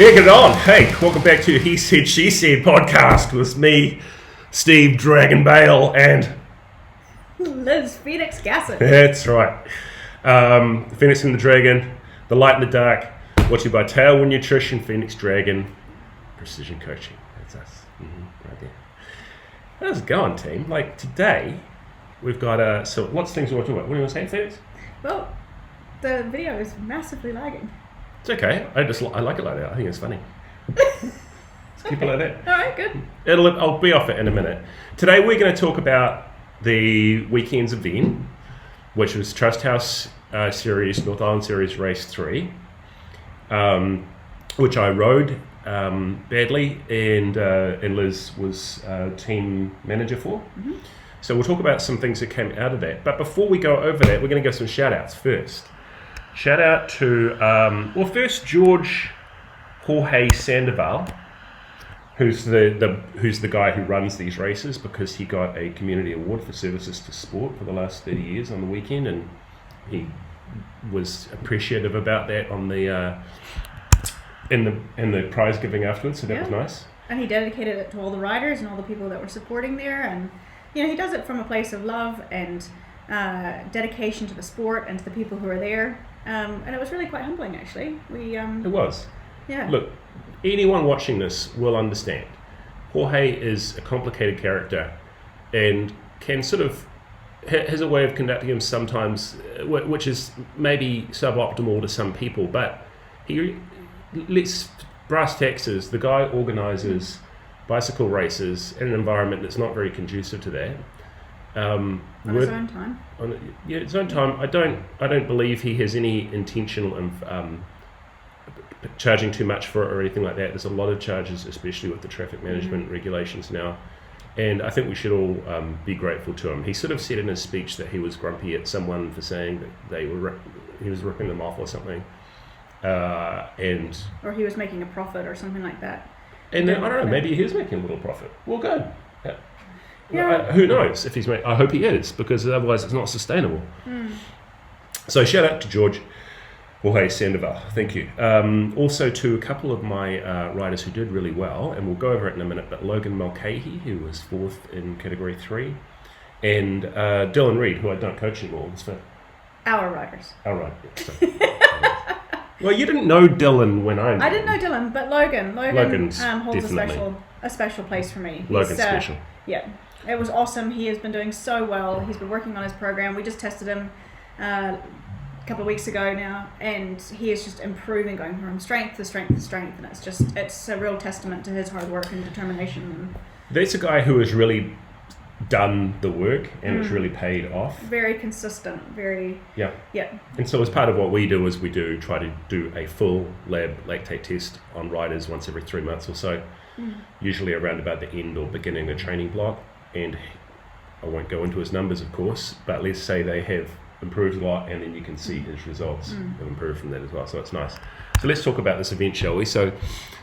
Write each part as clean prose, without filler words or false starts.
Yeah, get it on. Hey, welcome back to He Said, She Said podcast with me, Steve Dragon Bale, and Liz Phoenix Gassett. That's right. Phoenix and the Dragon, The Light in the Dark, watched by Tailwind Nutrition, Phoenix Dragon, Precision Coaching. That's us. Right there. How's it going, team? Like today, we've got so lots of things we want to talk about. What do you want to say, Phoenix? Well, the video is massively lagging. It's okay. I like it like that. I think it's funny. Let's keep it like that. All right, good. I'll be off it in a minute. Today we're going to talk about the weekend's event, which was Trust House Series, North Island Series Race 3, which I rode badly, and Liz was team manager for. Mm-hmm. So we'll talk about some things that came out of that. But before we go over that, we're going to give some shout outs first. Shout out to, first George Jorge Sandoval, who's the guy who runs these races, because he got a community award for services to sport for the last 30 years on the weekend, and he was appreciative about that on the in the prize giving afterwards. So that was nice. And he dedicated it to all the riders and all the people that were supporting there, and he does it from a place of love and dedication to the sport and to the people who are there. And it was really quite humbling, actually. It was. Yeah. Look, anyone watching this will understand. Jorge is a complicated character and can sort of has a way of conducting him sometimes, which is maybe suboptimal to some people, but he lets brass taxes. The guy organises bicycle races in an environment that's not very conducive to that. On his own time. His own time. I don't believe he has any intention of charging too much for it or anything like that. There's a lot of charges, especially with the traffic management regulations now, and I think we should all be grateful to him. He sort of said in his speech that he was grumpy at someone for saying that he was ripping them off or something, or he was making a profit or something like that. And then, I don't know, maybe he is making a little profit. Well, good. Yeah. Who knows if he's made? I hope he is, because otherwise it's not sustainable. So shout out to George Jorge Sandoval, thank you. Also to a couple of my riders who did really well, and we'll go over it in a minute, but Logan Mulcahy, who was 4th in Category 3, and Dylan Reed, who I don't coach anymore. Our riders. Our riders. Well, you didn't know Dylan when I didn't know Dylan, but Logan holds a special place for me. Logan's special. Yeah. It was awesome. He has been doing so well. He's been working on his program. We just tested him a couple of weeks ago now, and he is just improving, going from strength to strength to strength, and it's a real testament to his hard work and determination. That's a guy who has really done the work, and it's really paid off. Very consistent, Yeah. And so as part of what we do is we try to do a full lab lactate test on riders once every 3 months or so, usually around about the end or beginning of the training block. And I won't go into his numbers, of course, but let's say they have improved a lot, and then you can see his results have improved from that as well. So it's nice. So let's talk about this event, shall we? So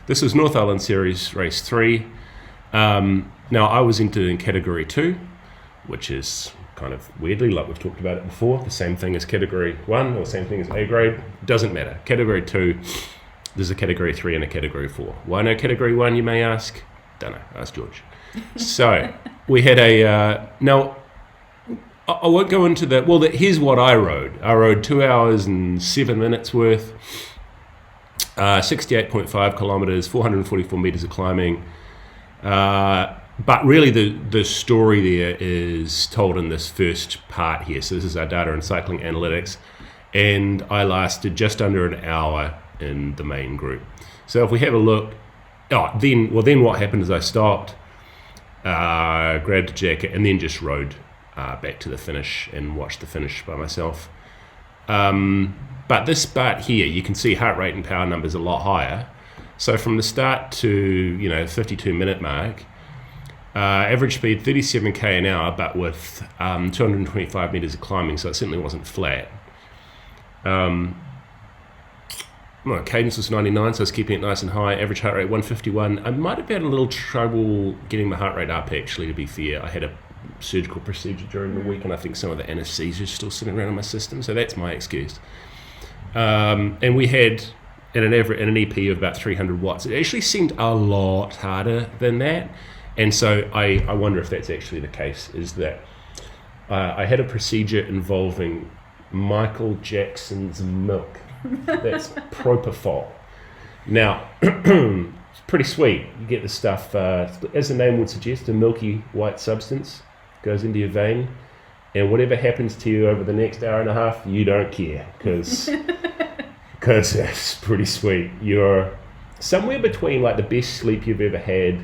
this was North Island Series Race 3. Now I was entered in Category 2, which is kind of weirdly, like we've talked about it before, the same thing as Category 1 or same thing as A grade. Doesn't matter. Category 2, there's a Category 3 and a Category 4. Why no Category 1, you may ask? Don't know. Ask George. So we had now I won't go into that. Well, here's what I rode. I rode 2 hours and 7 minutes worth, 68.5 kilometers, 444 meters of climbing. But really the story there is told in this first part here. So this is our data and cycling analytics, and I lasted just under an hour in the main group. So if we have a look, then what happened is I stopped, grabbed a jacket, and then just rode back to the finish and watched the finish by myself. But this part here, you can see heart rate and power numbers a lot higher. So from the start to 52-minute mark, average speed 37k an hour, but with 225 meters of climbing, so it certainly wasn't flat. My cadence was 99, so I was keeping it nice and high. Average heart rate 151. I might have had a little trouble getting the heart rate up, actually, to be fair. I had a surgical procedure during the week, and I think some of the anesthesia is still sitting around in my system, so that's my excuse. And we had in an EP of about 300 watts. It actually seemed a lot harder than that. And so I wonder if that's actually the case, is that I had a procedure involving Michael Jackson's milk. That's propofol. Now, it's pretty sweet. You get the stuff, as the name would suggest, a milky white substance goes into your vein. And whatever happens to you over the next hour and a half, you don't care, because it's pretty sweet. You're somewhere between like the best sleep you've ever had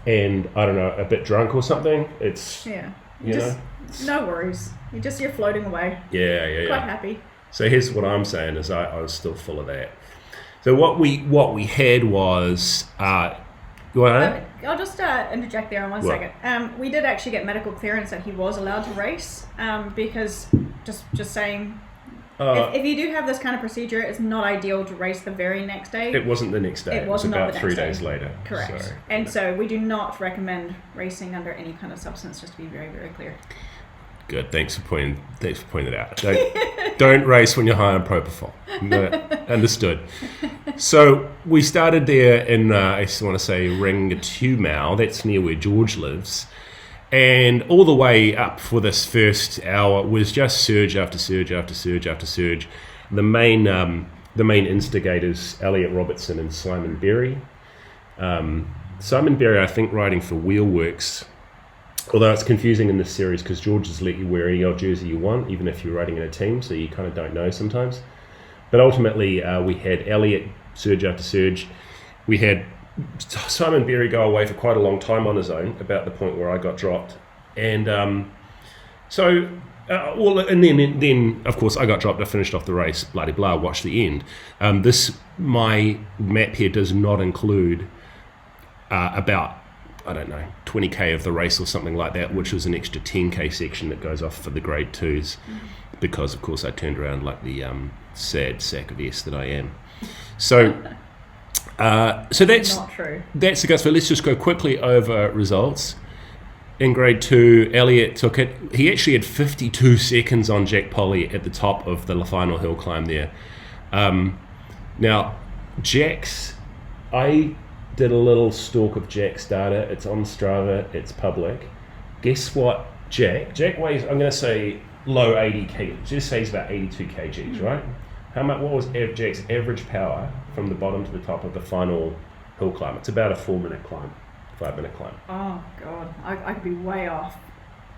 and, I don't know, a bit drunk or something. It's, no worries. You're floating away. Yeah. Quite happy. So here's what I'm saying is I was still full of that. So what we had was... I'll just interject there in one second. We did actually get medical clearance that he was allowed to race, because just saying, if you do have this kind of procedure, it's not ideal to race the very next day. It wasn't the next day. It was about 3 days later. Correct. So we do not recommend racing under any kind of substance, just to be very, very clear. Good. Thanks for pointing it out. Don't race when you're high on propofol. No, understood. So we started there in, I just want to say, Ringatumau. That's near where George lives. And all the way up for this first hour was just surge after surge after surge after surge. The main instigators, Elliot Robertson and Simon Berry. Simon Berry, I think, riding for Wheelworks. Although it's confusing in this series because George has let you wear any old jersey you want, even if you're riding in a team, so you kind of don't know sometimes. But ultimately, we had Elliot surge after surge. We had Simon Berry go away for quite a long time on his own, about the point where I got dropped. And and then of course I got dropped. I finished off the race, blah, blah, blah, watched the end. My map here does not include about, I don't know, 20k of the race or something like that, which was an extra 10k section that goes off for the grade 2s, because of course I turned around like the sad sack of S that I am. So that's not true. That's the guts. So let's just go quickly over results. In grade 2, Elliot took it. He actually had 52 seconds on Jack Polly at the top of the final hill climb there. Now, Jack's, I did a little stalk of Jack's data. It's on Strava. It's public. Guess what? Jack weighs, I'm going to say, low 80 kg. Just say he's about 82 kgs, right? What was Jack's average power from the bottom to the top of the final hill climb? It's about a 4-minute climb, 5-minute climb. Oh, God. I could be way off.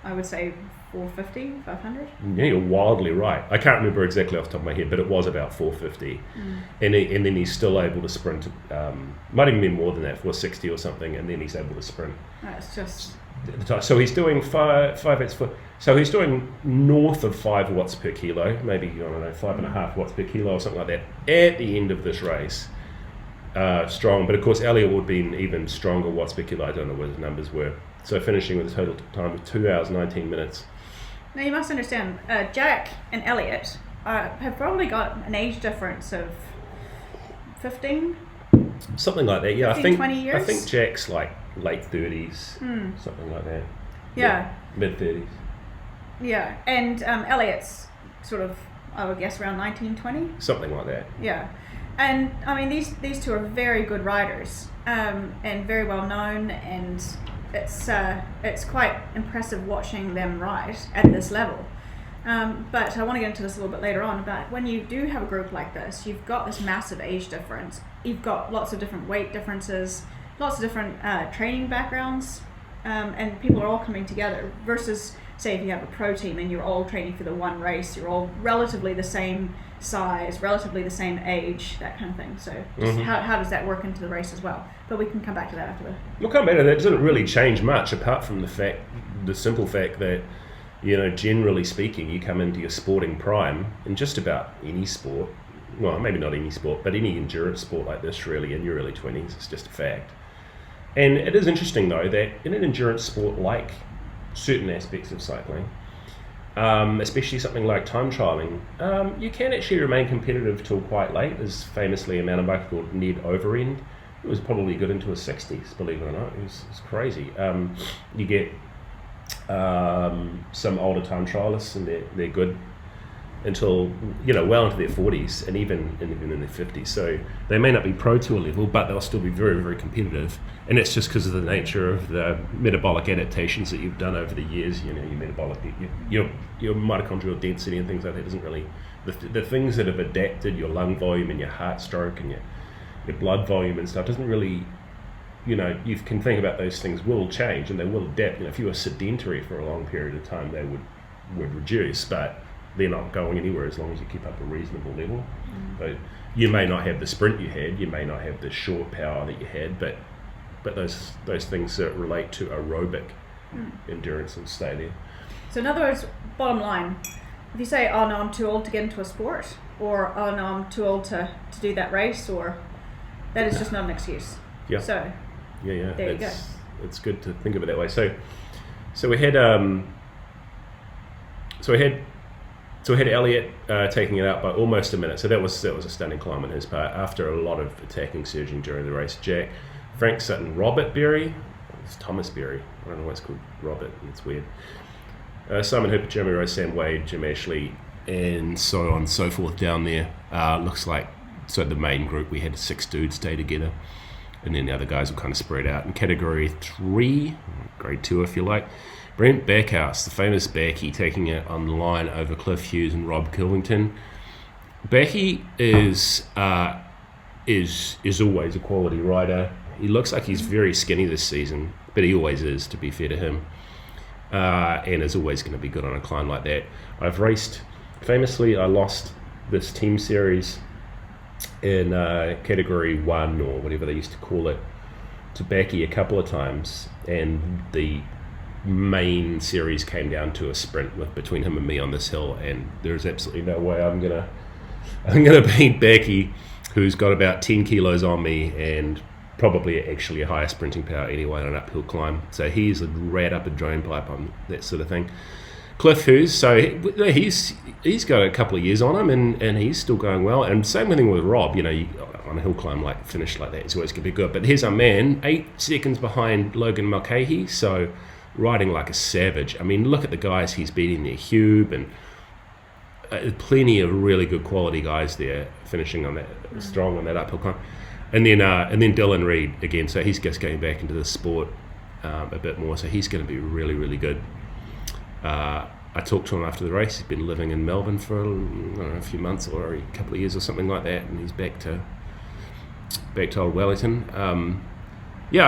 I would say 450, 500. Yeah, you're wildly right. I can't remember exactly off the top of my head, but it was about 450. And then he's still able to sprint, might even be more than that, 460 or something, and then he's able to sprint. That's just... So he's doing 5 so he's doing north of 5 watts per kilo, maybe, I don't know, 5.5 watts per kilo or something like that at the end of this race. Strong, but of course Elliot would be even stronger watts per kilo. I don't know what his numbers were. So finishing with a total time of 2 hours, 19 minutes. Now you must understand, Jack and Elliot have probably got an age difference of 15? Something like that, yeah. 15, 20 years? I think Jack's like late 30s, something like that. Yeah. Mid-30s. Yeah, and Elliot's sort of, I would guess, around 19, 20? Something like that. Yeah. And, I mean, these two are very good riders, and very well known, and it's quite impressive watching them ride at this level. But I want to get into this a little bit later on, but when you do have a group like this, you've got this massive age difference. You've got lots of different weight differences, lots of different training backgrounds, and people are all coming together versus, say, if you have a pro team and you're all training for the one race, you're all relatively the same size, relatively the same age, that kind of thing. So just how does that work into the race as well? But we can come back to that after. We'll come back to that. It doesn't really change much apart from the simple fact that, generally speaking, you come into your sporting prime in just about any sport. Well, maybe not any sport, but any endurance sport like this, really, in your early 20s. It's just a fact. And it is interesting, though, that in an endurance sport like certain aspects of cycling, especially something like time trialing, you can actually remain competitive till quite late. There's famously a mountain biker called Ned Overend. It was probably good into his 60s, believe it or not. It was crazy. You get some older time trialists, and they're good until well into their 40s and even in their 50s. So they may not be pro tour level, but they'll still be very, very competitive. And it's just because of the nature of the metabolic adaptations that you've done over the years. Your metabolic, your mitochondrial density and things like that isn't really the things that have adapted. Your lung volume and your heart stroke and your blood volume and stuff doesn't really. You can think about those things will change and they will adapt. If you were sedentary for a long period of time, they would reduce, but they're not going anywhere as long as you keep up a reasonable level. So you may not have the sprint you had, you may not have the short power that you had, but those things that relate to aerobic endurance will stay there. So in other words, bottom line, if you say, oh no, I'm too old to get into a sport, or oh no, I'm too old to do that race, or that is just not an excuse. Yeah. So yeah. There you go. It's good to think of it that way. So we had Elliot taking it out by almost a minute. So that was a stunning climb on his part after a lot of attacking surging during the race. Frank Sutton, Robert Berry, it's Thomas Berry. I don't know why it's called Robert. It's weird. Simon Hooper, Jeremy Rose, Sam Wade, Jim Ashley, and so on and so forth down there. Looks like the main group we had 6 dudes stay together. And then the other guys were kind of spread out. In category 3, grade 2 if you like, Brent Backhouse, the famous Backy, taking it on the line over Cliff Hughes and Rob Kilvington. Backy is always a quality rider. He looks like he's very skinny this season, but he always is, to be fair to him. And is always going to be good on a climb like that. I've raced, famously, I lost this team series in category 1 or whatever they used to call it to Backy a couple of times, and the main series came down to a sprint between him and me on this hill, and there's absolutely no way I'm gonna beat Backy, who's got about 10 kilos on me and probably actually a higher sprinting power anyway on an uphill climb. So he's a rat up a drain pipe on that sort of thing. Cliff Hughes, so he's got a couple of years on him, and he's still going well. And same thing with Rob. On a hill climb finish like that, he's always going to be good. But here's our man, 8 seconds behind Logan Mulcahy, so riding like a savage. I mean, look at the guys he's beating there, Hube, and plenty of really good quality guys there finishing on that strong on that uphill climb. And then Dylan Reed again, so he's just getting back into the sport a bit more, so he's going to be really, really good. I talked to him after the race. He's been living in Melbourne for a few months or a couple of years or something like that, and he's back to Old Wellington. I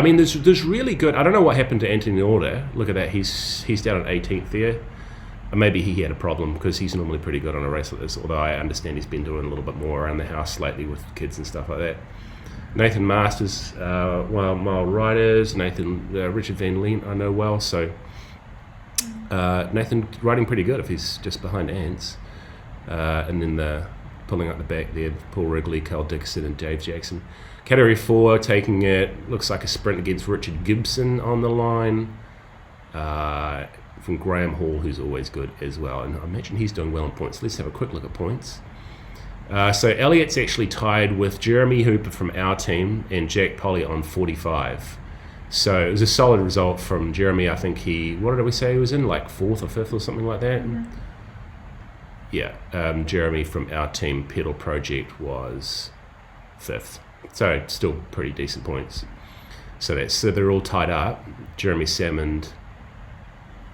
mean, there's really good. I don't know what happened to Anthony Order. Look at that. He's down at 18th there. Maybe he had a problem because he's normally pretty good on a race like this. Although I understand he's been doing a little bit more around the house lately with kids and stuff like that. Nathan Masters, Mile Riders. Richard Van Lient I know well, so. Nathan riding pretty good if he's just behind Ants, and then pulling up the back there, Paul Wrigley, Carl Dixon and Dave Jackson. Category 4 taking it, looks like a sprint against Richard Gibson on the line, from Graham Hall, who's always good as well, and I imagine he's doing well in points. Let's have a quick look at points. So Elliot's actually tied with Jeremy Hooper from our team and Jack Polly on 45. So it was a solid result from Jeremy. I think what did we say he was in, like 4th or 5th or something like that? Mm-hmm. Yeah, Jeremy from our team, Pedal Project, was 5th. So still pretty decent points. So they're all tied up. Jeremy Salmond,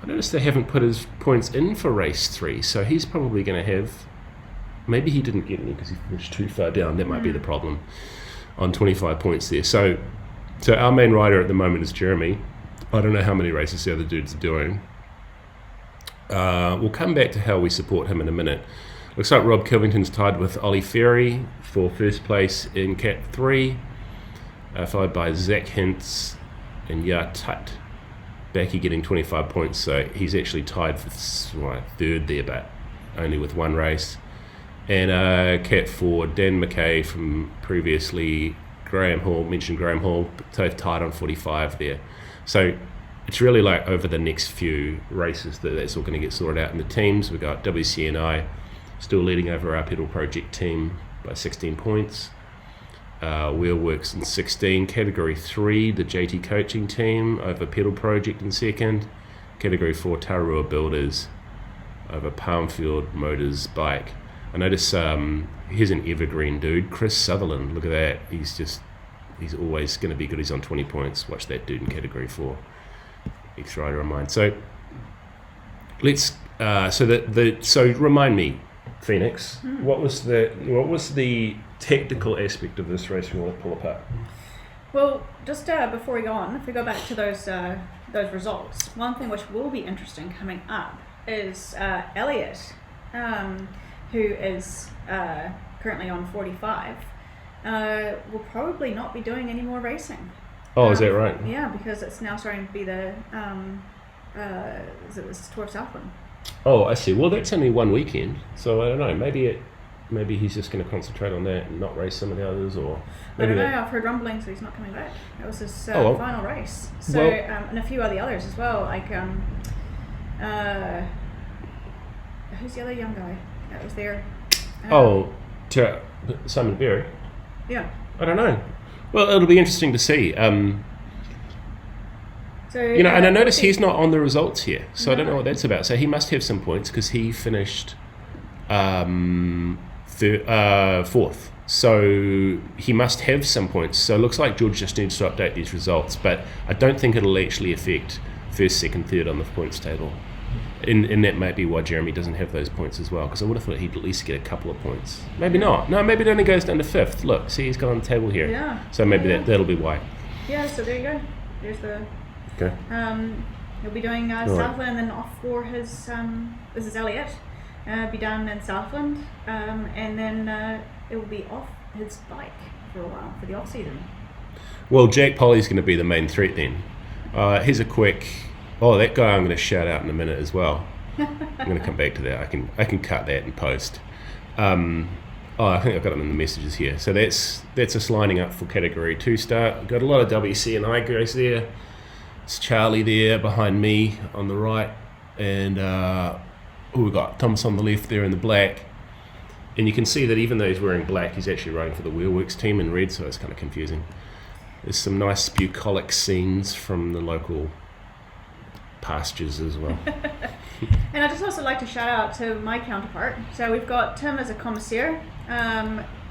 I noticed they haven't put his points in for race 3, so he's probably going to have, maybe he didn't get any because he finished too far down. That might be the problem on 25 points there. So our main rider at the moment is Jeremy. I don't know how many races the other dudes are doing. We'll come back to how we support him in a minute. Looks like Rob Kilvington's tied with Ollie Ferry for first place in Cat 3, followed by Zach Hintz and Ya Tut. Backy getting 25 points, so he's actually tied for 3rd there, but only with one race. And Cat 4, Dan McKay from previously, Graham Hall, both tied on 45 there. So it's really like over the next few races that's all going to get sorted out in the teams. We've got WCNI still leading over our Pedal Project team by 16 points. Wheelworks in 16. Category 3, the JT Coaching team over Pedal Project in 2nd. Category 4, Tararua Builders over Palmfield Motors bike. I notice here's an evergreen dude, Chris Sutherland. Look at that. He's always going to be good. He's on 20 points. Watch that dude in Category 4. Ex-rider of mine. So let's so remind me, Phoenix, what was the technical aspect of this race we want to pull apart? Well, just before we go on, if we go back to those results, one thing which will be interesting coming up is Elliot, who is currently on 45, will probably not be doing any more racing. Oh, is that right? Yeah, because it's now starting to be the Tour of Southland. Oh, I see. Well, that's only one weekend, so I don't know. Maybe he's just going to concentrate on that and not race some of the others, or maybe I don't know. I've heard rumblings that he's not coming back. That was his final race. So and a few of the others as well. Like who's the other young guy that was there? Simon Berry. Yeah. I don't know. Well, it'll be interesting to see. And I notice he's not on the results here, so I don't know what that's about. So he must have some points because he finished fourth. So he must have some points. So it looks like George just needs to update these results, but I don't think it'll actually affect first, second, third on the points table. And that might be why Jeremy doesn't have those points as well, because I would have thought he'd at least get a couple of points. Maybe not. No, maybe it only goes down to fifth. Look, see, he's got on the table here. Yeah. So maybe that'll be why. Yeah, so there you go. There's the... Okay. He'll be doing Southland and then off for his... this is Elliot. Be done in Southland. And then it will be off his bike for a while, for the off-season. Well, Jack Polly's going to be the main threat then. Here's a quick... Oh, that guy I'm going to shout out in a minute as well. I'm going to come back to that. I can cut that and post. I think I've got it in the messages here. So that's us lining up for Category 2 start. Got a lot of WC and I guys there. It's Charlie there behind me on the right. And we've got Thomas on the left there in the black. And you can see that even though he's wearing black, he's actually riding for the Wheelworks team in red, so it's kind of confusing. There's some nice bucolic scenes from the local pastures as well. And I'd just also like to shout out to my counterpart. So we've got Tim as a commissaire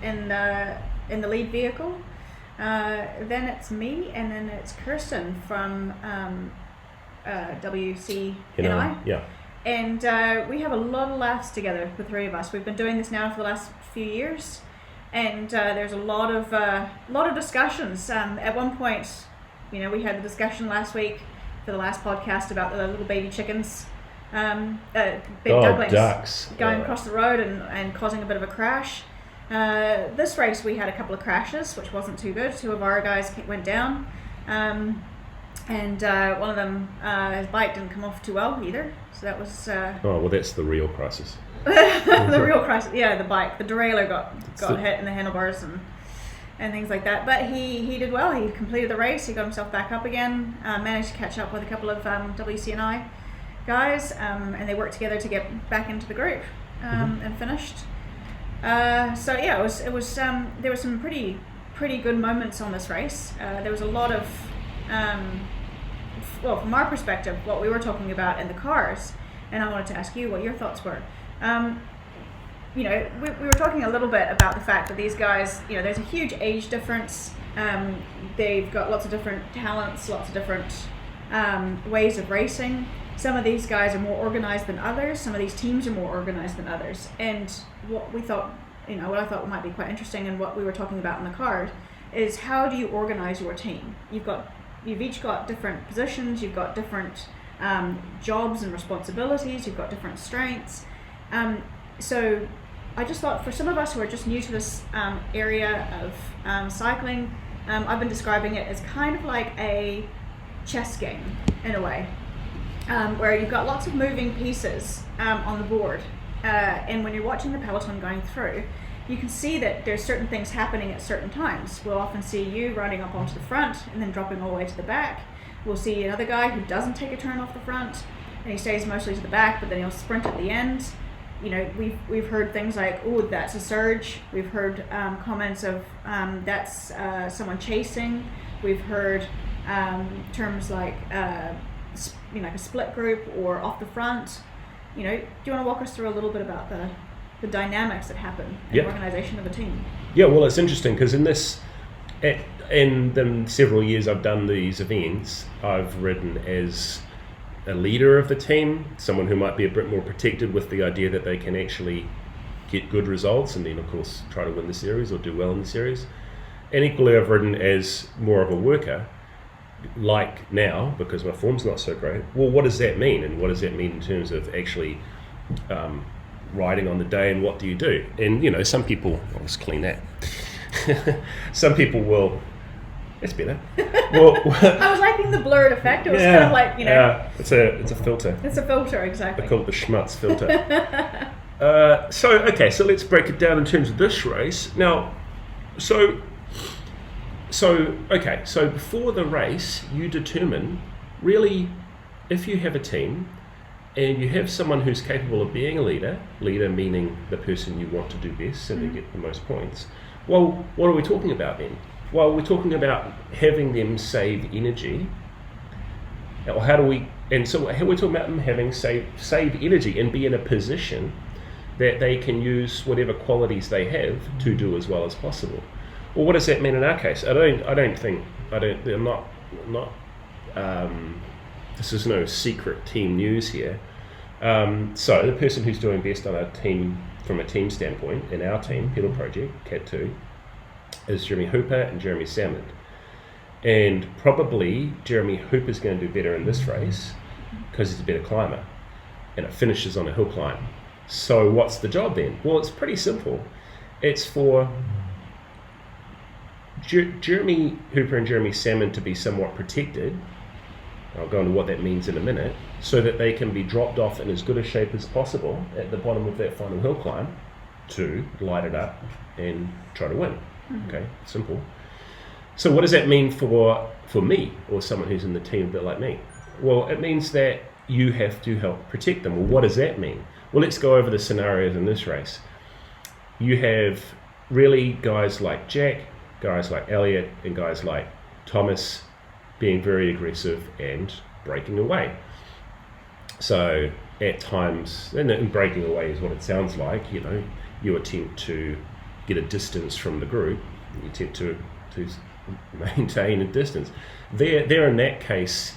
in the lead vehicle. Then it's me, and then it's Kirsten from WC and I. Yeah. And we have a lot of laughs together, the three of us. We've been doing this now for the last few years, and there's a lot of discussions. At one point, we had the discussion last week for the last podcast about the little baby chickens, ducklings going across the road and causing a bit of a crash. This race we had a couple of crashes, which wasn't too good. Two of our guys went down, and one of them, his bike didn't come off too well either. So that was... that's the real crisis. The real crisis, yeah, the bike. The derailleur got hit in the handlebars and things like that. But he did well. He completed the race. He got himself back up again. Managed to catch up with a couple of WCNI guys, and they worked together to get back into the group and finished. So yeah, it was there were some pretty good moments on this race. There was a lot of from our perspective, what we were talking about in the cars, and I wanted to ask you what your thoughts were. We were talking a little bit about the fact that these guys, there's a huge age difference. They've got lots of different talents, lots of different ways of racing. Some of these guys are more organized than others. Some of these teams are more organized than others. And what we thought, what I thought might be quite interesting, and what we were talking about in the card, is how do you organize your team? You've each got different positions. You've got different jobs and responsibilities. You've got different strengths. So I just thought, for some of us who are just new to this area of cycling, I've been describing it as kind of like a chess game in a way, where you've got lots of moving pieces on the board, and when you're watching the peloton going through, you can see that there's certain things happening at certain times. We'll often see you running up onto the front and then dropping all the way to the back. We'll see another guy who doesn't take a turn off the front and he stays mostly to the back, but then he'll sprint at the end. We've heard things like, "Oh, that's a surge." We've heard comments of that's someone chasing. We've heard terms like like a split group or off the front. do you want to walk us through a little bit about the dynamics that happen in the organisation of a team? Yeah, well, it's interesting because in the several years I've done these events, I've ridden as a leader of the team, someone who might be a bit more protected with the idea that they can actually get good results and then, of course, try to win the series or do well in the series. And equally, I've ridden as more of a worker, like now, because my form's not so great. Well, what does that mean? And what does that mean in terms of actually riding on the day, and what do you do? And, some people, I'll just clean that. Some people will, that's better. Well, I was liking the blurred effect. It was kind of like, Yeah, it's a filter. It's a filter, exactly. I call it the schmutz filter. So let's break it down in terms of this race. Now, so before the race, you determine, really, if you have a team, and you have someone who's capable of being a leader meaning the person you want to do best, so they get the most points. Well, what are we talking about then? Well, we're talking about having them save energy. Or we're talking about them having save energy and be in a position that they can use whatever qualities they have to do as well as possible. Well, what does that mean in our case? This is no secret team news here. So the person who's doing best on our team, from a team standpoint, in our team, Pedal Project, Cat 2, is Jeremy Hooper and Jeremy Salmond. And probably Jeremy Hooper's going to do better in this race because he's a better climber, and it finishes on a hill climb. So what's the job then? Well, it's pretty simple. It's for Jeremy Hooper and Jeremy Salmond to be somewhat protected. I'll go into what that means in a minute, so that they can be dropped off in as good a shape as possible at the bottom of that final hill climb to light it up and try to win. Okay, simple. So what does that mean for me, or someone who's in the team a bit like me? Well, it means that you have to help protect them. Well, what does that mean? Well, let's go over the scenarios in this race. You have really guys like Jack, guys like Elliot, and guys like Thomas being very aggressive and breaking away. So at times, and breaking away is what it sounds like, you attempt to get a distance from the group, you attempt to maintain a distance. They're in that case,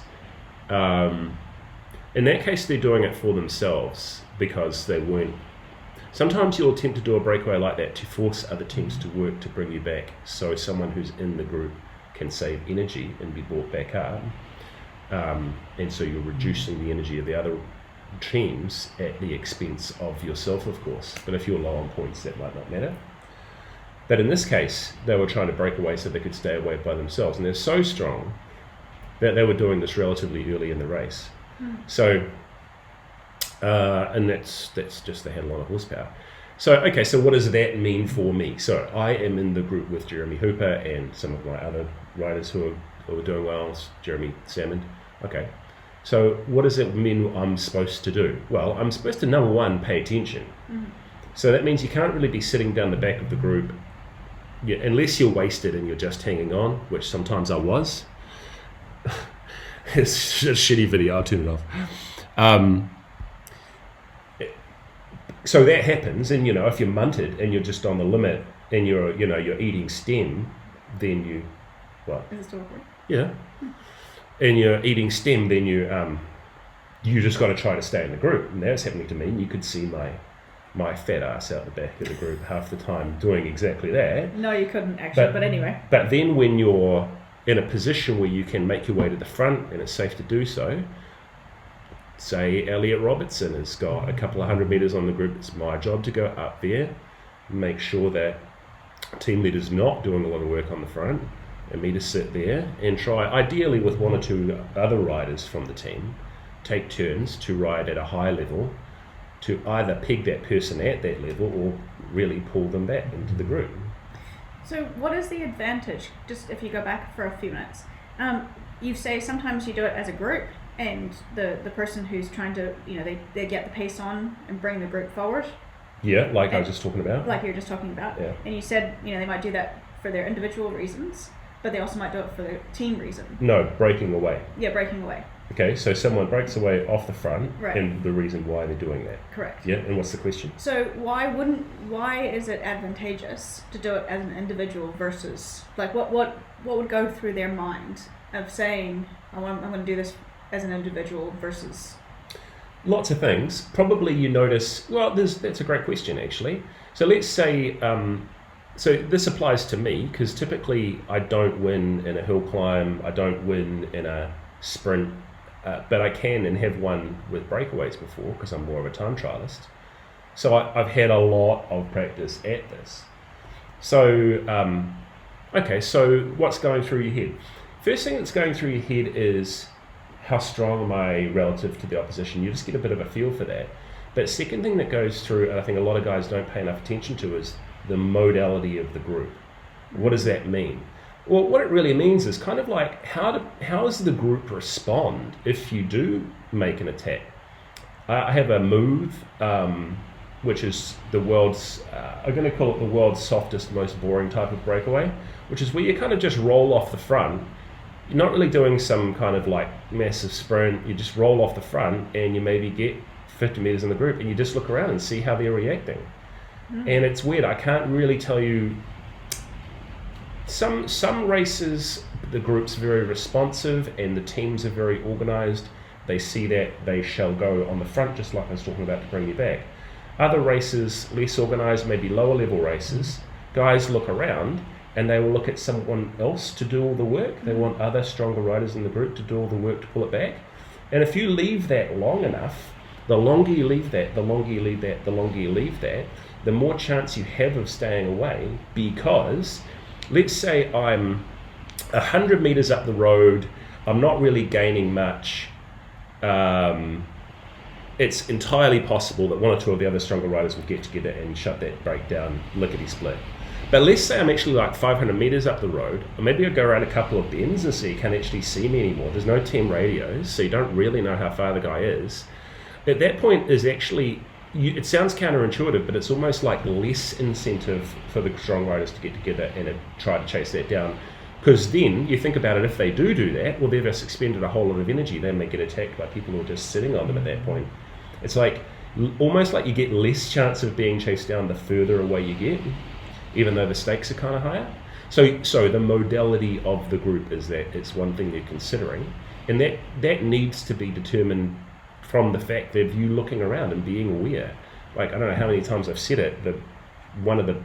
they're doing it for themselves because they weren't. Sometimes you'll attempt to do a breakaway like that to force other teams to work to bring you back, so someone who's in the group can save energy and be brought back up, and so you're reducing the energy of the other teams at the expense of yourself, of course. But if you're low on points, that might not matter. But in this case, they were trying to break away so they could stay away by themselves, and they're so strong that they were doing this relatively early in the race. So, and that's just they had a lot of horsepower. So what does that mean for me? So I am in the group with Jeremy Hooper and some of my other riders who are doing well, Jeremy Salmond. Okay, so what does it mean I'm supposed to do? Well, I'm supposed to, number one, pay attention. So that means you can't really be sitting down the back of the group, unless you're wasted and you're just hanging on, which sometimes I was. It's a shitty video, I'll turn it off. So that happens, and if you're munted and you're just on the limit and you're eating stem, then you, what? Is it still recording? Yeah. And you're eating stem, then you just got to try to stay in the group, and that's happening to me. And you could see my fat ass out the back of the group half the time doing exactly that. No, you couldn't actually, but anyway. But then when you're in a position where you can make your way to the front and it's safe to do so, say Elliot Robertson has got a couple of 100 meters on the group, it's my job to go up there, make sure that team leader's not doing a lot of work on the front, and me to sit there and try, ideally with one or two other riders from the team, take turns to ride at a high level to either peg that person at that level or really pull them back into the group. So what is the advantage, just if you go back for a few minutes, you say sometimes you do it as a group, and the person who's trying to, they get the pace on and bring the group forward. Yeah, like I was just talking about. Like you were just talking about. Yeah. And you said, they might do that for their individual reasons, but they also might do it for their team reason. No, breaking away. Yeah, breaking away. Okay, so someone breaks away off the front, Right. and the reason why they're doing that. Correct. Yeah, and what's the question? So why is it advantageous to do it as an individual versus, like, what would go through their mind of saying, I'm going to do this as an individual versus... Lots of things. Probably you notice, well, that's a great question, actually. So let's say, so this applies to me, because typically I don't win in a hill climb, I don't win in a sprint, but I can and have won with breakaways before, because I'm more of a time trialist. So I've had a lot of practice at this. So, okay, so what's going through your head? First thing that's going through your head is, how strong am I relative to the opposition? You just get a bit of a feel for that. But second thing that goes through, and I think a lot of guys don't pay enough attention to, is the modality of the group. What does that mean? Well, what it really means is kind of like, how does the group respond if you do make an attack? I have a move, which is the world's, I'm going to call it the world's softest, most boring type of breakaway, which is where you kind of just roll off the front. You're not really doing some kind of like massive sprint. You just roll off the front and you maybe get 50 meters in the group and you just look around and see how they're reacting. And it's weird. I can't really tell you. Some races, the group's very responsive and the teams are very organized. They see that they shall go on the front, just like I was talking about, to bring you back. Other races, less organized, maybe lower level races, guys look around and they will look at someone else to do all the work. They want other stronger riders in the group to do all the work to pull it back. And if you leave that long enough, the longer you leave that, the longer you leave that, the longer you leave that, the more chance you have of staying away. Because let's say I'm 100 meters up the road, I'm not really gaining much. It's entirely possible that one or two of the other stronger riders will get together and shut that break down lickety-split. But let's say I'm actually like 500 meters up the road, or maybe I go around a couple of bends and so you can't actually see me anymore. There's no team radios, so you don't really know how far the guy is. At that point is actually, it sounds counterintuitive, but it's almost like less incentive for the strong riders to get together and try to chase that down. Because then, you think about it, if they do that, well, they've just expended a whole lot of energy. They may get attacked by people who are just sitting on them at that point. It's like, almost like you get less chance of being chased down the further away you get, even though the stakes are kind of higher. So the modality of the group is that it's one thing they're considering. And that needs to be determined from the fact of you looking around and being aware. Like, I don't know how many times I've said it, that one of the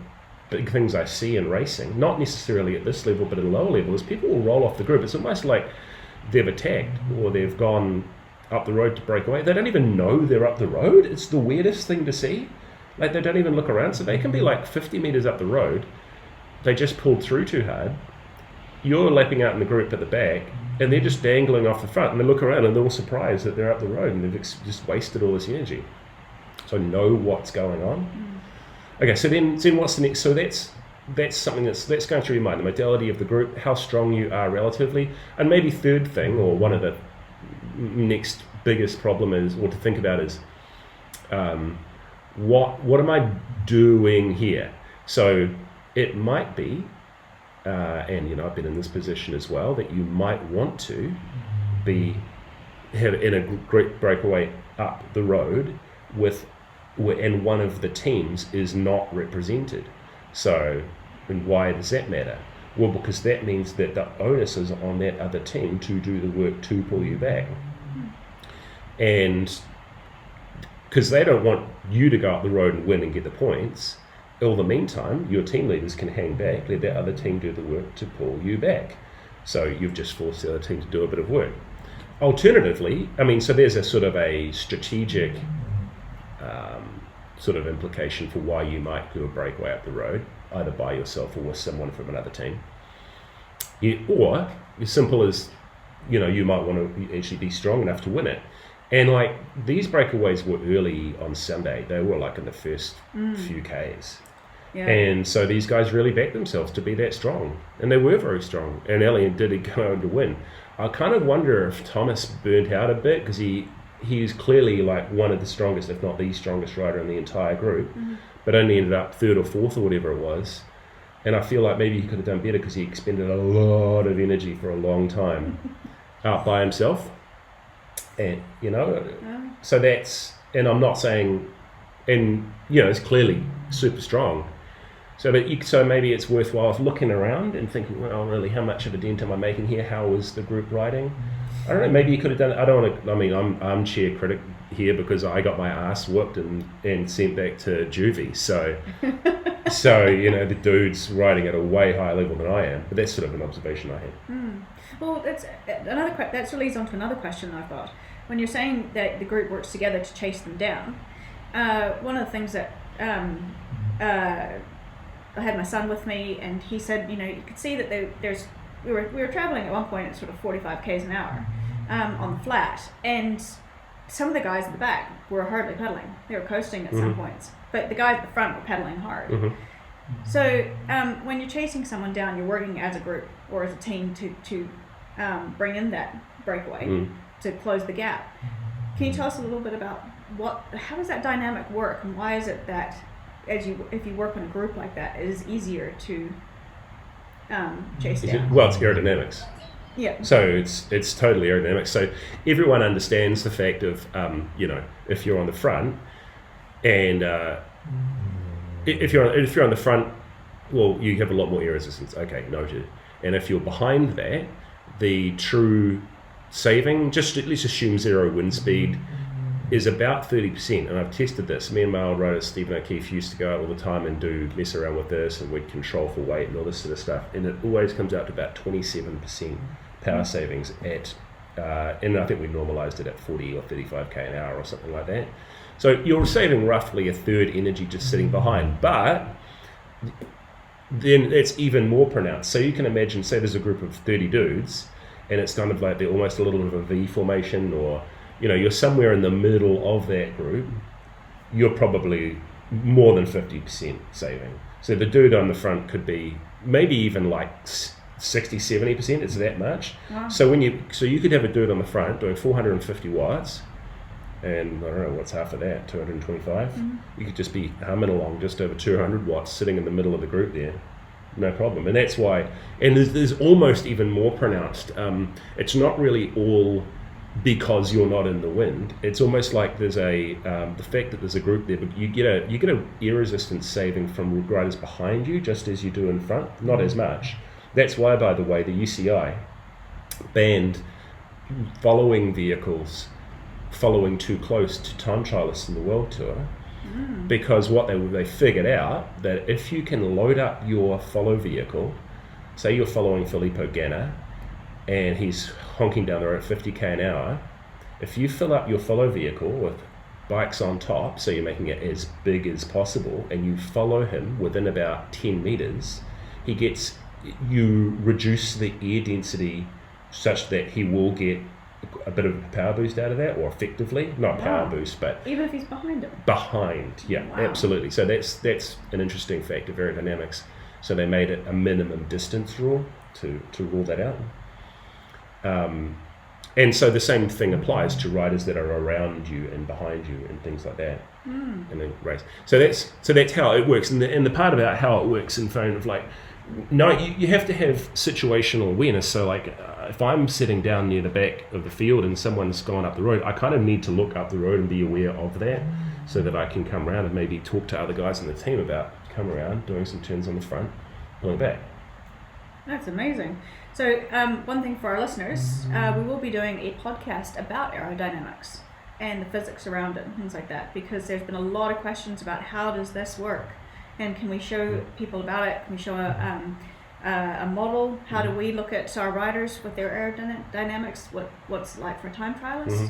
big things I see in racing, not necessarily at this level, but at a lower level, is people will roll off the group. It's almost like they've attacked or they've gone up the road to break away. They don't even know they're up the road. It's the weirdest thing to see. Like, they don't even look around. So they can be like 50 meters up the road. They just pulled through too hard. You're lapping out in the group at the back, and they're just dangling off the front, and they look around and they're all surprised that they're up the road and they've just wasted all this energy. So know what's going on. Okay, so then what's the next? So that's something that's going through your mind, the modality of the group, how strong you are relatively, and maybe third thing, or one of the next biggest problem is, or to think about is, what am I doing here? So it might be, and you know, I've been in this position as well, that you might want to have in a great breakaway up the road and one of the teams is not represented. So, and why does that matter? Well, because that means that the onus is on that other team to do the work to pull you back. And because they don't want you to go up the road and win and get the points, in the meantime, your team leaders can hang back, let that other team do the work to pull you back. So you've just forced the other team to do a bit of work. Alternatively, I mean, so there's a sort of a strategic sort of implication for why you might do a breakaway up the road, either by yourself or with someone from another team. Or as simple as, you know, you might want to actually be strong enough to win it. And like, these breakaways were early on Sunday. They were like in the first few Ks. Yeah. And so these guys really backed themselves to be that strong. And they were very strong. And Elliot did go on to win. I kind of wonder if Thomas burnt out a bit, because he's clearly like one of the strongest, if not the strongest rider in the entire group, but only ended up third or fourth or whatever it was. And I feel like maybe he could have done better because he expended a lot of energy for a long time out by himself. And, so that's, and I'm not saying, and, it's clearly super strong. So maybe it's worthwhile looking around and thinking, well, really, how much of a dent am I making here? How is the group riding? I don't know, maybe you could have done it. I don't want to, I'm armchair critic here because I got my ass whooped and sent back to juvie. So, the dude's riding at a way higher level than I am. But that's sort of an observation I had. Well, that leads on to another question I've got. When you're saying that the group works together to chase them down, one of the things that I had my son with me, and he said, you could see that we were traveling at one point at sort of 45 k's an hour on the flat, and some of the guys in the back were hardly pedaling. They were coasting at some points, but the guys at the front were pedaling hard. So when you're chasing someone down, you're working as a group or as a team to bring in that breakaway to close the gap. Can you tell us a little bit about how does that dynamic work, and why is it that if you work in a group like that, it is easier to chase down? Well, it's aerodynamics. Yeah. So it's totally aerodynamics. So everyone understands the fact of if you're on the front, and if you're on the front, well, you have a lot more air resistance. Okay, noted. And if you're behind that, the true saving, let's assume zero wind speed, is about 30%, and I've tested this. Me and my old rider Stephen O'Keefe used to go out all the time and mess around with this, and we'd control for weight and all this sort of stuff, and it always comes out to about 27% power savings and I think we normalised it at 40 or 35k an hour or something like that. So you're saving roughly a third energy just sitting behind, but then it's even more pronounced. So you can imagine, say there's a group of 30 dudes, and it's kind of like they're almost a little bit of a V formation, or you're somewhere in the middle of that group, you're probably more than 50% saving. So the dude on the front could be maybe even like 60, 70%, it's that much. Wow. So you could have a dude on the front doing 450 watts, and I don't know, what's half of that, 225? You could just be humming along just over 200 watts sitting in the middle of the group there. No problem. And that's why, and there's almost even more pronounced. It's not really all because you're not in the wind. It's almost like there's the fact that there's a group there, but you get a air resistance saving from riders behind you just as you do in front, not as much. That's why, by the way, the UCI banned following vehicles following too close to time trialists in the World Tour, because what they figured out that if you can load up your follow vehicle, say you're following Filippo Ganna and he's honking down the road at 50k an hour, if you fill up your follow vehicle with bikes on top, so you're making it as big as possible, and you follow him within about 10 meters, you reduce the air density such that he will get a bit of a power boost out of that, or effectively, not power boost, but even if he's behind him. Yeah, absolutely. So that's an interesting fact of aerodynamics. So they made it a minimum distance rule to rule that out. And so the same thing applies to riders that are around you and behind you and things like that in the race. So that's how it works. And the part about how it works in front of you have to have situational awareness. So if I'm sitting down near the back of the field and someone's gone up the road, I kind of need to look up the road and be aware of that, so that I can come around and maybe talk to other guys in the team about come around, doing some turns on the front, pulling back. That's amazing. So one thing for our listeners, we will be doing a podcast about aerodynamics and the physics around it and things like that, because there's been a lot of questions about how does this work, and can we show people about it? Can we show a model? How do we look at our riders with their aerodynamics? What's it like for time trialists?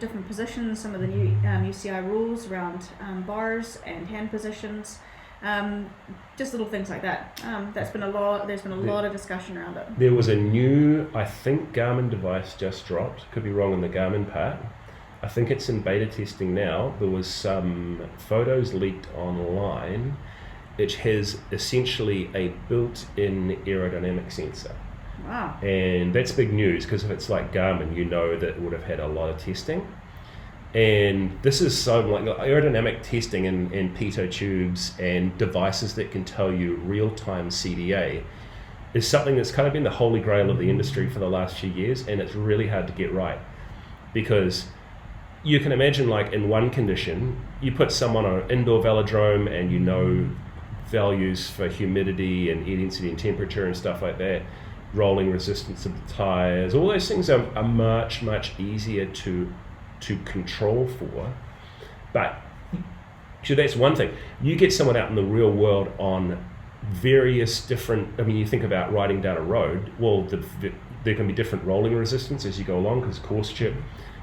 Different positions, some of the new UCI rules around bars and hand positions. Just little things like that. There's been a lot of discussion around it. There was a new, I think, Garmin device just dropped. Could be wrong on the Garmin part. I think it's in beta testing now. There was some photos leaked online. It has essentially a built-in aerodynamic sensor. Wow. And that's big news, because if it's like Garmin, you know that it would have had a lot of testing. And this is so aerodynamic testing and pitot tubes and devices that can tell you real-time CDA is something that's kind of been the holy grail of the industry for the last few years, and it's really hard to get right. because you can imagine, like, in one condition, you put someone on an indoor velodrome and you know values for humidity and air density and temperature and stuff like that, rolling resistance of the tires, all those things are much, much easier to control for. But so that's one thing. You get someone out in the real world on various different, I mean, you think about riding down a road, well, there can be different rolling resistance as you go along, because coarse chip,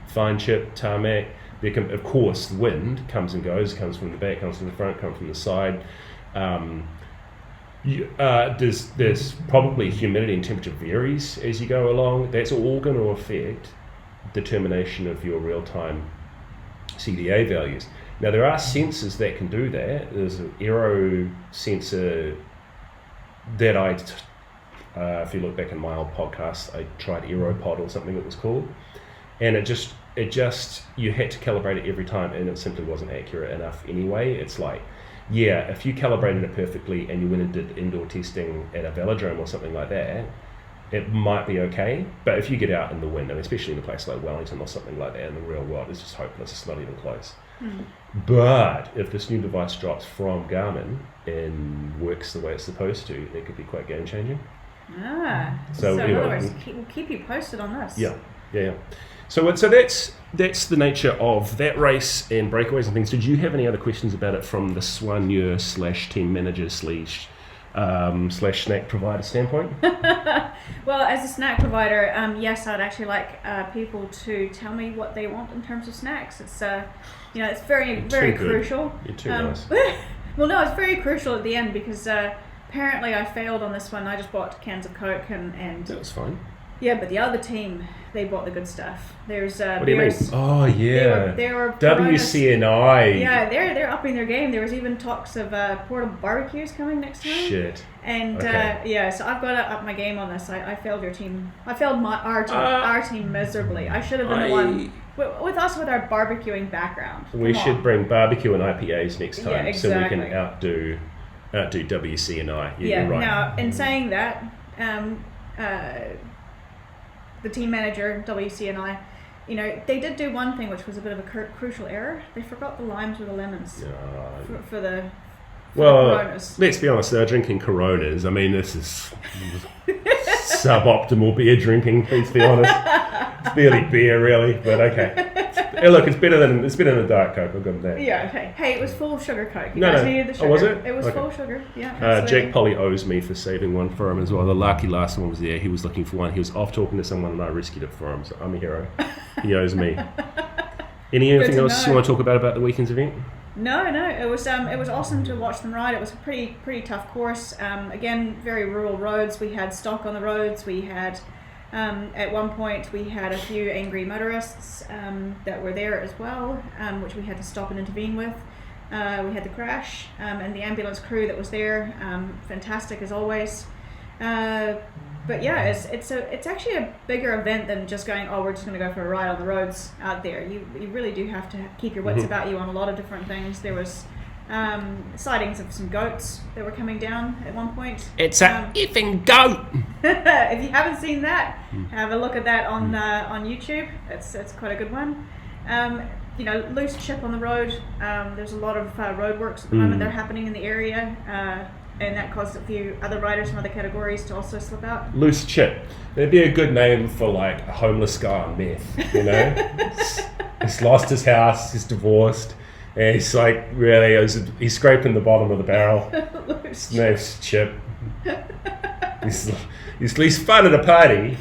fine chip, tarmac, there can, of course, the wind comes and goes, comes from the back, comes from the front, comes from the side. There's probably humidity and temperature varies as you go along. That's all going to affect determination of your real-time CDA values. Now, there are sensors that can do that. There's an aero sensor that if you look back in my old podcast, I tried AeroPod or something it was called, and it just you had to calibrate it every time, and it simply wasn't accurate enough anyway. It's like, yeah, if you calibrated it perfectly and you went and did indoor testing at a velodrome or something like that, it might be okay. But if you get out in the wind, and especially in a place like Wellington or something like that in the real world, it's just hopeless. It's not even close. But if this new device drops from Garmin and works the way it's supposed to, it could be quite game changing. So in other words, we'll keep you posted on this. Yeah. So that's the nature of that race and breakaways and things. Did you have any other questions about it from the soigneur / team manager / snack provider standpoint? Well, as a snack provider, yes, I'd actually like people to tell me what they want in terms of snacks. It's it's very crucial. You're too nice. Well, no, it's very crucial at the end because apparently I failed on this one. I just bought cans of Coke and that was fine. Yeah, but the other team, they bought the good stuff. There's what do you mean? Oh yeah, they were WCNI. Yeah, they're upping their game. There was even talks of portable barbecues coming next time. Shit. And okay. So I've got to up my game on this. I failed your team. I failed our team miserably. I should have been the one with our barbecuing background. We should bring barbecue and IPAs next time, yeah, exactly. So we can outdo WCNI. You're right. Now, in saying that, the team manager, WCNI, they did do one thing which was a bit of a crucial error. They forgot the limes with the lemons for the Coronas. Let's be honest, they're drinking Coronas. I mean, this is suboptimal beer drinking, please be honest. It's barely beer, really, but okay. Look, it's better than a Diet Coke, I'll give them that. Yeah, okay. Hey, it was full sugar Coke. No. Needed the sugar. Oh, was it? It was full sugar, yeah. Jake Polly owes me for saving one for him as well. The lucky last one was there. He was looking for one. He was off talking to someone and I rescued it for him, so I'm a hero. He owes me. Anything else you want to talk about the weekend's event? No. It was awesome to watch them ride. It was a pretty tough course. Again, very rural roads. We had stock on the roads. We had at one point we had a few angry motorists that were there as well, which we had to stop and intervene with. We had the crash and the ambulance crew that was there. Fantastic as always. But yeah, it's actually a bigger event than just going, we're just going to go for a ride on the roads out there. You really do have to keep your wits about you on a lot of different things. There was sightings of some goats that were coming down at one point. It's a effing goat! If you haven't seen that, have a look at that on YouTube. It's quite a good one. Loose chip on the road. There's a lot of road works at the moment that are happening in the area. And that caused a few other riders from other categories to also slip out. Loose chip. That'd be a good name for like a homeless guy on meth, He's lost his house, he's divorced, and he's like he's scraping the bottom of the barrel. His name's Chip. He's fun at a party,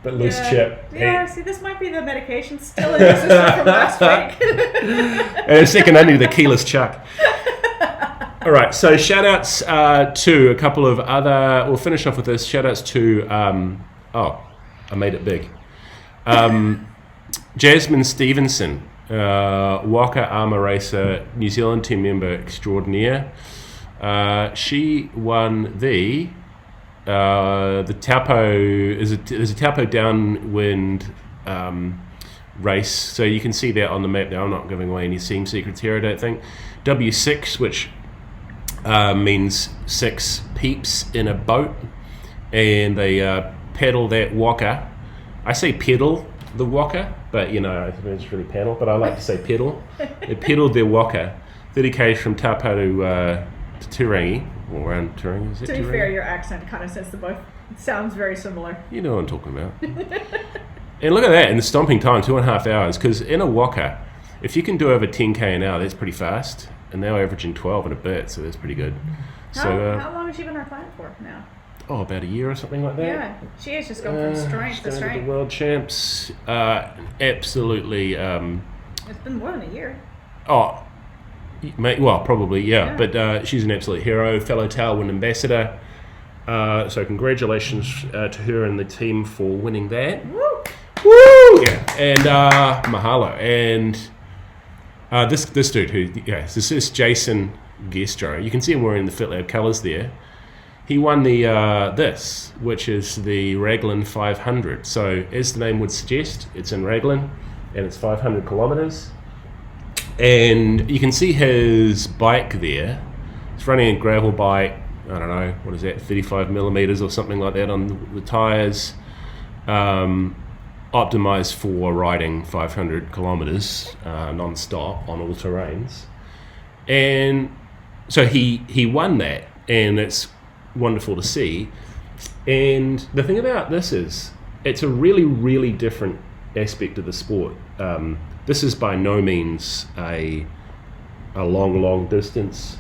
but loose chip. Yeah, see, this might be the medication still in the system from last week. And second only the keyless Chuck. All right, so shout-outs to a couple of other... We'll finish off with this. Shout-outs to... I made it big. Jasmine Stevenson, Waka Armour Racer, New Zealand team member extraordinaire. She won the Taupo... There's a Taupo downwind race, so you can see that on the map there. I'm not giving away any team secrets here, I don't think. W6, which... means 6 peeps in a boat, and they pedal that waka. I say pedal the waka, but I think it's really panel, but I like to say pedal. They pedalled their waka 30 k's from Tauparu to Turangi, or around Turangi, is it To be Turangi? fair, your accent kind of says the both. It sounds very similar. You know what I'm talking about. And look at that, in the stomping time, 2.5 hours, because in a waka, if you can do over 10k an hour, that's pretty fast, and they're averaging 12 in a bit, so that's pretty good. How long has she been our client for now? About a year or something like that. Yeah, she is just going from strength to she's going strength. the world champs. Absolutely. It's been more than a year. Oh, well, probably, yeah. Yeah. But she's an absolute hero, fellow Tailwind ambassador. So congratulations to her and the team for winning that. Woo! Woo! Yeah, and mahalo. And this dude this is Jason Gestro. You can see him wearing the FitLab colours there. He won the this, which is the Raglan 500. So as the name would suggest, it's in Raglan, and it's 500 kilometres. And you can see his bike there. He's running a gravel bike. I don't know, what is that, 35 millimeters or something like that on the tyres. Optimized for riding 500 kilometers non-stop on all terrains. And so he won that, and it's wonderful to see. And the thing about this is, it's a really, really different aspect of the sport. This is by no means a long distance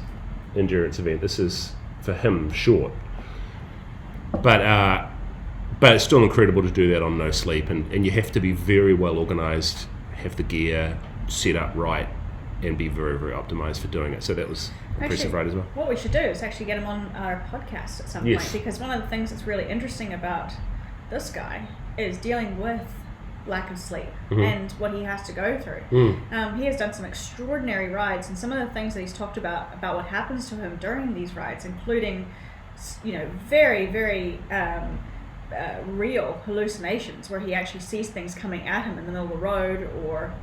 endurance event. This is, for him, short. But it's still incredible to do that on no sleep, and you have to be very well organised, have the gear set up right, and be very, very optimised for doing it. So that was impressive, right, as well. What we should do is actually get him on our podcast at some point, because one of the things that's really interesting about this guy is dealing with lack of sleep and what he has to go through. He has done some extraordinary rides, and some of the things that he's talked about what happens to him during these rides, including very, very real hallucinations where he actually sees things coming at him in the middle of the road,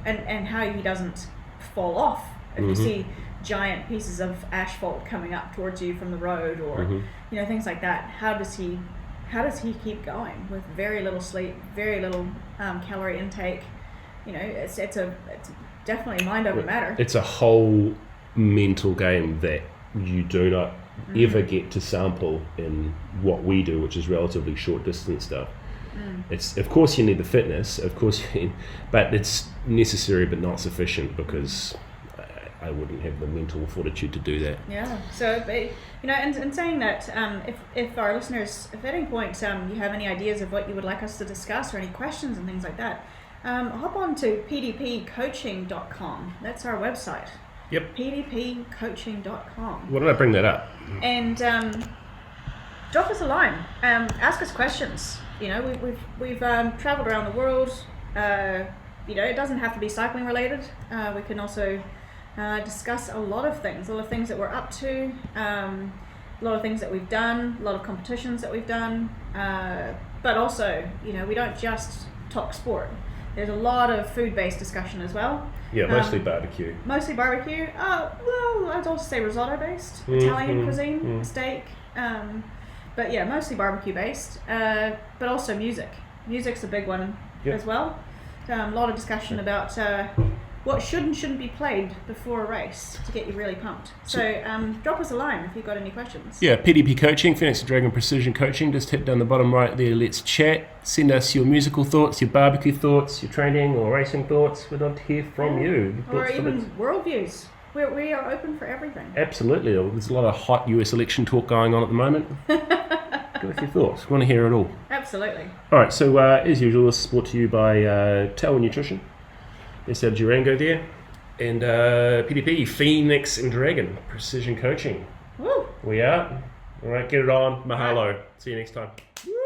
and how he doesn't fall off if you see giant pieces of asphalt coming up towards you from the road, or things like that. How does he keep going with very little sleep, very little calorie intake? It's definitely mind over matter. It's a whole mental game that you do not ever get to sample in what we do, which is relatively short distance stuff. It's, of course, you need the fitness, but it's necessary but not sufficient, because I wouldn't have the mental fortitude to do that. Yeah. So, and saying that, if our listeners, if at any point you have any ideas of what you would like us to discuss or any questions and things like that, hop on to pdpcoaching.com. That's our website. Yep. pdpcoaching.com. Why did I bring that up? And drop us a line. Ask us questions. We've traveled around the world. It doesn't have to be cycling related. We can also discuss a lot of things that we're up to, a lot of things that we've done, a lot of competitions that we've done, but also, we don't just talk sport. There's a lot of food-based discussion as well. Yeah, mostly barbecue. Mostly barbecue. Well, I'd also say risotto-based, Italian cuisine, steak. But yeah, mostly barbecue-based. But also music. Music's a big one as well. A lot of discussion about what should and shouldn't be played before a race to get you really pumped. So drop us a line if you've got any questions. Yeah, PDP Coaching, Phoenix Dragon Precision Coaching. Just hit down the bottom right there, let's chat. Send us your musical thoughts, your barbecue thoughts, your training or racing thoughts. We'd love to hear from you. Or even worldviews. We are open for everything. Absolutely. There's a lot of hot US election talk going on at the moment. Give us your thoughts. We want to hear it all. Absolutely. All right, so as usual, this is brought to you by Tailwind Nutrition. Based out of Durango there. And PDP, Phoenix and Dragon Precision Coaching. Woo! We out. All right, get it on. Mahalo. See you next time. Woo!